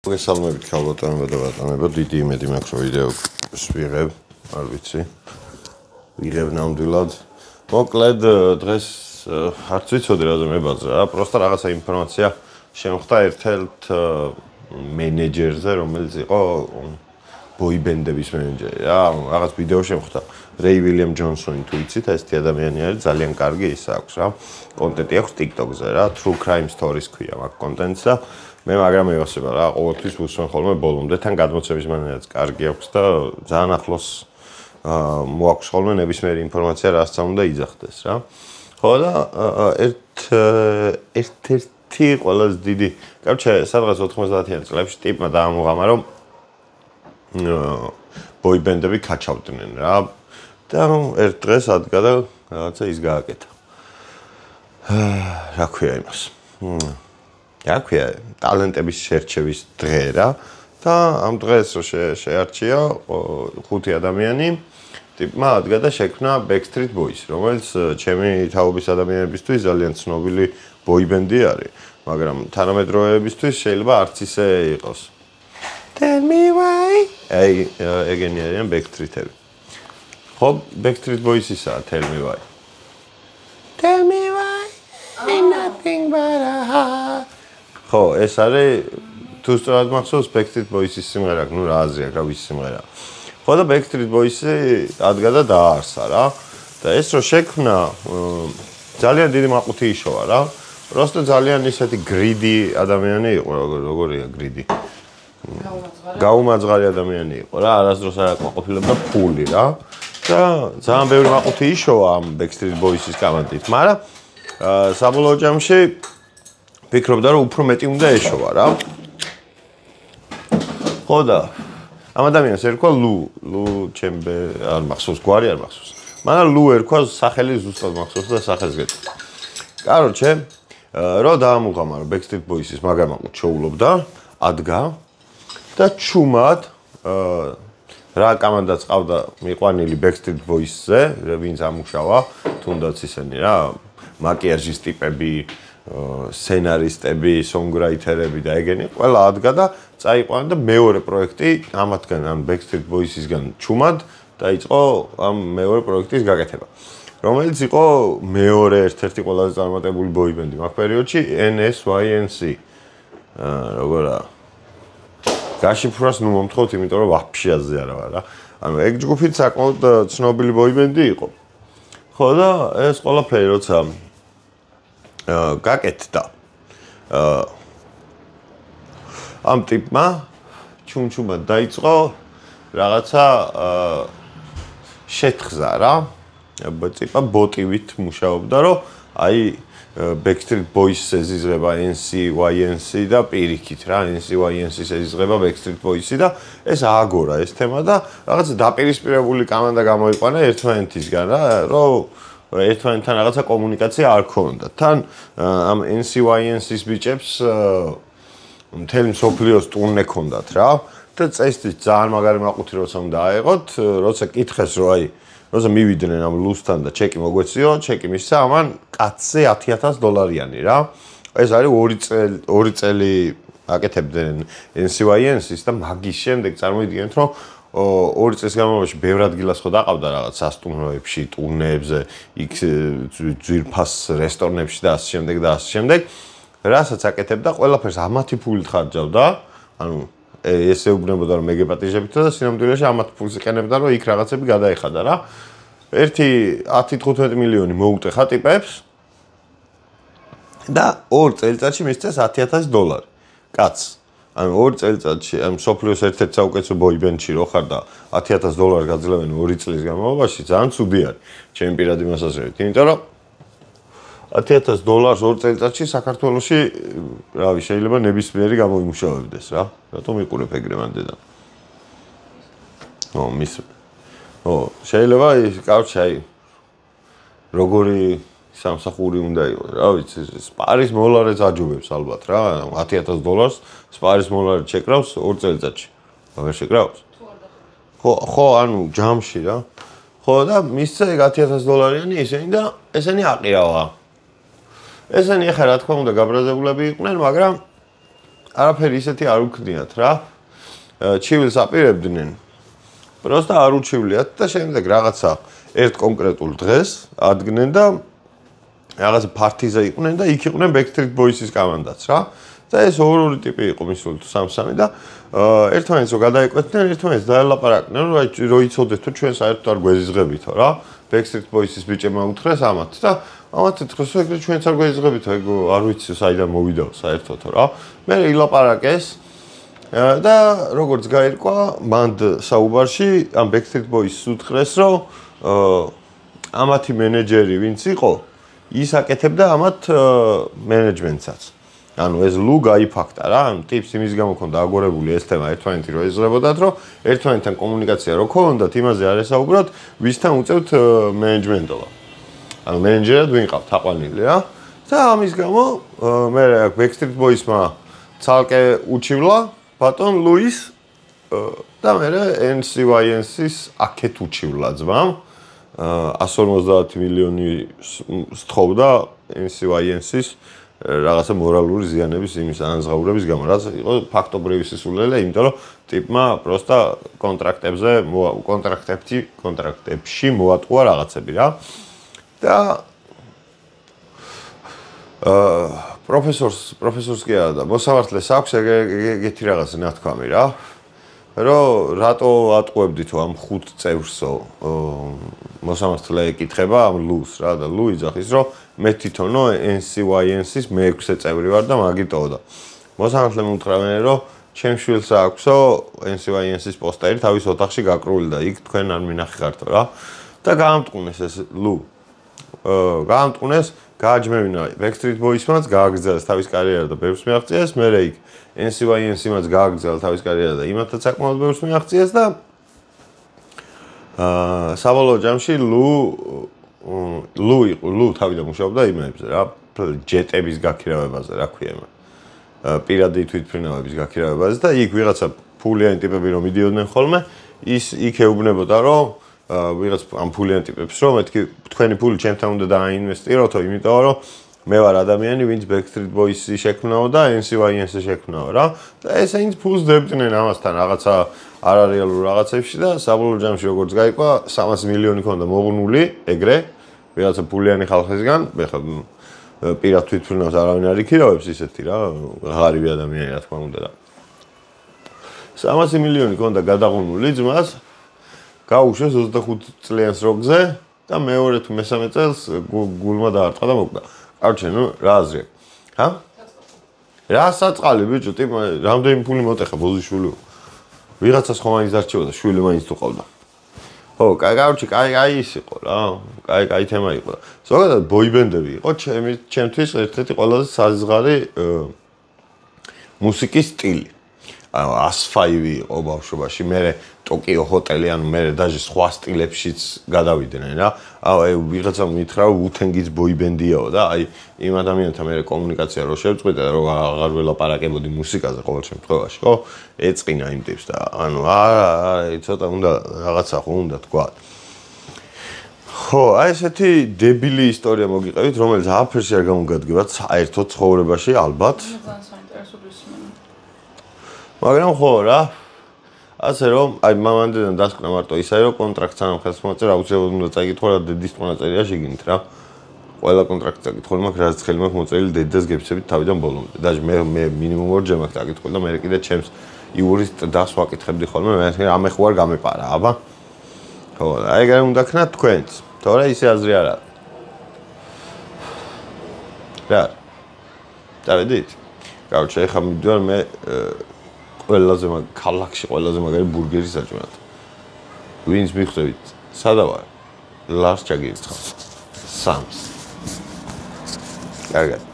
მოგესალმებით ქალბატონებო და ბატონებო, დიდი იმედი მაქვს რომ ვიდეოს ვიღებ, არ ვიცი. ვიღებ ნამდვილად. მოკლედ დღეს არც ვიცოდი რაზე მებაძრა რა, პროსტა რაღაცა ინფორმაცია შემხვდა ერთ-ერთ მენეჯერზე, რომელიც იყო ბოიბენდების მენეჯერი რა, რაღაც ვიდეო შემხვდა. რეი ვილიამ ჯონსონი თუ იცით, ესეთი ადამიანი არის, ძალიან კარგი ის აქვს რა. კონტენტი აქვს TikTok-ზე რა, True Crime Stories ქვია მაგ კონტენტს და მე მაგრამ მივასება რა, ყოველთვის ვუსვენ ხოლმე ბოლომდე, თან გადმოცემის მანერაც კარგი აქვს და ძალიან ახლოს მოაქვს ხოლმე ნებისმიერი ინფორმაცია, რასაც უნდა იძახდეს რა. ხო და ერთ-ერთი ყველაზე დიდი, короче, სადღაც 90-იან წლებში ტიპმა დაამოღამა, რომ ბოიბენდები ქაჩავდნენ რა. და ერთ დღეს ადგა და რაღაცა ის გააკეთა. რა ქვია იმას? რა ქვია, ტალენტების შერჩევის დღე რა. და ამ დღეს შეარჩია 5 ადამიანი, ტიპმა ადგა და შექმნა Backstreet Boys, რომელიც ჩემი თაობის ადამიანებისთვის ძალიან ცნობილი ბოიბენდი არის, მაგრამ თანამედროვეებისთვის შეიძლება არც ისე იყოს. Tell me why. ეგენი არიან Backstreet-ები. ხო, Backstreet Boys-ისა, Tell me why. Tell me why. Ain't nothing but a heart. ხო, ეს არის თუ სწორად მახსოვს Backstreet Boys-ის სიმღერა, ნუ რა აზრი აქვს, რა ვის სიმღერა. ხო და Backstreet Boys-ი ადგა და დაარსა რა. და ეს რო შექმნა ძალიან დიდი მაყუთი იშოვა რა. просто ძალიან ისეთი გრიდი ადამიანი იყო, როგორია გრიდი. გაუმაძღარი ადამიანი იყო რა, არასდროს არ აკმაყოფილებდა ფული რა. და ძალიან ბევრი მაყუთი იშოვა ამ Backstreet Boys-ის კამანდით, მაგრამ საბოლოო ჯამში ფიქრობდა რომ უფრო მეტი უნდა ეშოვა რა. ხო და ამ ადამიანს ერქვა ლუ ჩემბერ არ მახსოვს გვარი არ მახსოვს. მაგრამ ლუ ერქვა სახელი ზუსტად მახსოვს და სახელს გეტყვი. короче, რო დაამუღამა რომ Backstreet Boys-ის მაგამაყუთ შოულობდა, ადგა და ჩუმად რა კამანდაც ყავდა მიყვანილი Backstreet Boys-ზე, ვინც ამუშავა, თუნდაც ისინი რა, მაკიაჟის ტიპები, სცენარისტები, სონგრაითერები და ეგენი, ყველა ადგა და წაიყვანა და მეორე პროექტი ამათგან ან Backstreet Boys-ისგან ჩუმად დაიწყო ამ მეორე პროექტის გაკეთება. რომელიც იყო მეორე ერთ-ერთი ყველაზე წარმატებული ბოიბენდი მაგ პერიოდში NSYNC. როგორა გაშიფრვას ნუ მომთხოვთ, იმიტომ რომ ვაფშე აზე არა ვარ რა. ანუ ეგ ჯგუფით საკმაოდ ცნობილი ბოიბენდი იყო. ხო და ეს ყველაფერი როცა გაკეთდა ამ ტიპმა ჩუმჩუმად დაიწყო რაღაცა შეთხზა რა. ტიპა ბოტივით მუშაობდა, რომ აი Backstreet Boys-ს ეზიზღება NSYNC და პირიქით რა, NSYNC-ს ეზიზღება Backstreet Boys-ი და ეს ააგორა ეს თემა და რაღაც დაპირისპირებული კამანდა გამოიყვანა ერთმანეთისგან რა, რომ ერთმანეთთან რაღაცა კომუნიკაცია არ ქონდა. თან ამ NSYNC-ის ბიჭებს მთელი მსოფლიოს ტურნე ქონდათ რა და წესით ძალიან მაგარი მაყუთი როცა უნდა აეღოთ, როცა კითხეს რომ აი როცა მივიდნენ ამ ლუსთან და ჩეკი მოგვეციო, ჩეკი მისცა ამან კაცზე $10,000 რა. ეს არის 2 წელი აკეთებდნენ NSYNC-ს და მაგის შემდეგ წარმოიდგინეთ რომ 2 წლის განმავლობაში ბევრ ადგილას ხო დაყავდა რაღაც სასტუმროებში, ტურნეებზე, იქ ძვირფას რესტორნებში და ასე შემდეგ და ასე შემდეგ. რასაც აკეთებდა, ყველაფერს ამათი ფულით ხარჯავდა. ანუ ესე უბნებოდა რომ მეგეპატიჟებითა და სინამდვილეში ამათ ფულს იყენებდა რომ იქ რაღაცები გადაეხადა რა. ერთი 10-15 მილიონი მოუტეხა ტიპებს და 2 წელიწადში მისცეს $10,000 კაცს. ანუ 2 წელიწადში ამ სოფლიოს ერთ-ერთ საუკეთესო ბოიბენდში რო ხარ და $10,000 გაძლევენ 2 წლის განმავლობაში, ძალიან ცუდი არის ჩემი პირადი მოსაზრებით. იმიტომ რომ $10,000 2 წელიწადში საქართველოში, რავი, შეიძლება ნებისმიერი გამოიმუშავებდეს რა. რატომ იყურებ ეგრე მანდედან? შეიძლება ის, короче, აი როგორი სამსახური უნდა იყოს, რა ვიცი, სპარის მოლარეც აჯობებს ალბათ რა, $10,000 სპარის მოლარე შეკრავს 2 წელიწადში. აღარ შეკრავს? ხო, ანუ ჯამში რა. ხო და მისცა ეგ $10,000-იანი ისინი და ესენი აყირავა. ესენი ახლა რა თქმა უნდა გაბრაზებულები იყვნენ, მაგრამ არაფერი ისეთი არ უქნიათ რა. ჩივილს აპირებდნენ. პროსტა არ უჩივლიათ და შემდეგ რაღაცა ერთ კონკრეტულ დღეს ადგენენ და რაღაცა პარტიზე იყვნენ და იქ იყვნენ Backstreet Boys-ის კამანდაც რა. და ეს ორი ტიპი იყო მისული თუ სამ-სამი და ერთმანეთს რო გადაეკვეთდნენ, ერთმანეთს დაელაპარაკდნენ, რომ იცოდეთ თუ ჩვენ საერთოდ არ გვეზიზღებითო რა. Backstreet Boys-ის ბიჭებმა უთხრეს ამათ და ამათ ეთქოს რომ ეგრე ჩვენც არ გვეზიზღებითო, ეგ არ ვიცი საიდან მოვიდაო საერთოდო რა. მე ილაპარაკეს და როგორც გაირკვა, მანდ საუბარში ამ Backstreet Boys-ს უთხრეს, რომ ამათი მენეჯერი ვინც იყო, ის აკეთებდა ამათ მენეჯმენტსაც. ანუ ეს ლუ გაიფაქტა რა, ანუ ტიპს იმის გამო ქონდა აგორებული ეს თემა ერთმანეთი რო ეზღებოდათ, რომ ერთმანეთთან კომუნიკაცია რო ქონდათ, იმაზე არ ესაუბროთ, ვისთან უწევთ მენეჯმენტობა. ანუ მენეჯერად ვინ ყავთ აყვანილი რა. და ამის გამო მე Backstreet Boys-მა ცალკე უჩივლა ბატონ ლუის და მე NCYNC-ის აქეთ უჩივლა ძმამ. 150 მილიონი სთხოვდა NCYNC-ის რაღაცა მორალური ზიანების იმის ანაზღაურების გამო, რაც იყო ფაქტობრივი სისულელე, იმიტომ რომ ტიპმა პროსტა კონტრაქტებში მოატყუა რაღაცები რა. და პროფესორს კი არა და მოსამართლეს აქვს ეგეთი რაღაცა ნათქვამი რა. რომ რატო ატყუებდითო ამ 5 წევრსო მოსამართლე ეკითხება ამ ლუს რა და ლუ იძახის რომ მე თვითონო NCYNC-ის მე-6 წევრი ვარ და მაგიტოო და მოსამართლემ უთხრა რომ ჩემ შვილს აქვსო NCYNC-ის პოსტერი თავის ოთახში გაკრული და იქ თქვენ არ მინახიხართო რა და გაამტყუნეს ეს ლუ გაამტყუნეს გააჯმევინა Backstreet Boys-მაც გააგრძელეს თავის კარიერა და ბევრს მიაღწიეს მერე იქ NCYNC-მაც გააგრძელა თავის კარიერა და იმათაც საკმაოდ ბევრს მიაღწიეს და საბოლოო ჯამში ლუ თავიდან მუშაობდა იმებზე რა ჯეტების გაქირავებაზე რა ქვია ემა პირადი თვითმფრინავების გაქირავებაზე და იქ ვიღაცა ფულიანი ტიპები რომ მიდიოდნენ ხოლმე ის იქ ეუბნებოდა რომ ვიღაც ამ ფულიან ტიპებს რომ მეთქი თქვენი ფული ჩემთან უნდა დაინვესტიროთო იმიტომ რომ მე ვარ ადამიანი ვინც Backstreet Boys-ი შექმნაო და NCYNC-ი შექმნაო რა და ესენიც ფულს დებდნენ ამასთან რაღაცა არარეალურ რაღაცებში და საბოლოო ჯამში როგორც გაიყვა 300 მილიონი ქონდა მოღუნული ეგრე ვიღაცა ფულიანი ხალხისგან ეხლა პირად თვითმფრინავს არავინ არ იქირავებს ისეთი რა ღარიბი ადამიანი რა თქმა უნდა და 300 მილიონი ქონდა გადაღუნული ძმას გაუშვეს 25 წლიანს როგზე და მეორე თუ მესამე წელს გულმა დაარტყა და მოკვდა. კარჩე, ნუ რა აზრია? ჰა? რა საწყალი ბიჭო, ტიპ რამდენი ფული მოტეხა ბოზიშვილი. ვიღაცას ხომ მაინც დარჩებოდა, შვილი მაინც თუ ყავდა. ხო, კარჩე, კაი ის იყო რა. კაი თემა იყო. ზოგადად ბოიბენდები იყო ჩემთვის ერთ-ერთი ყველაზე საზღარი მუსიკის სტილი. ანუ AS5 იყო ბავშვობაში, მე ტოკიო ჰოტელი, ანუ მე დაჟე სხვა სტილებშიც გადავიდნენ რა. აი ვიღაცამ მითხრა უთენგის ბოიბენდიაო და აი იმ ადამიანთან მე კომუნიკაცია რო შევწყვიტე და რომ აღარ ველაპარაკებოდი მუსიკაზე ყოველ შემთხვევაში, ხო? ეწყინა იმ ტიპს და ანუ არა, ცოტა უნდა რაღაცა ხო უნდა თქვა. ხო, აი ესეთი დებილი ისტორია მოგიყევით, რომელიც აფერში არ გამოგადგებათ საერთოდ ცხოვრებაში ალბათ. მაგრამ ხო რა ასე რომ აი მამანდიდან დასკვნა მარტო ისე რომ კონტრაქტს ამ ხელს მოაწერა აუცილებლად უნდა წაიკითხო რა დედის მონაწერია შეგინით რა ყველა კონტრაქტი წაიკითხო მაგ რაც ხელი მაქვს მოწერილი დედას გეფსებით თავიდან ბოლომდე და მე მინიმუმ ორჯერ მაქვს წაიკითხო და მე კიდე ჩემს იურისტ დას ვაკითხებდი ხოლმე მე ამე ხო არ გამეპარა აბა ხო აი ეგრე უნდა ქნათ თქვენც თორე ისე აზრი არ არის რა დავედით გავჩე ხა მიდوار მე ყველაზე ქალაქში ყველაზე მაგარი ბურგერი საჭმელად. ვინც მიხვდებით? სადა ვარ? ლარს ჩაგირცხავ. სამს. კარგად.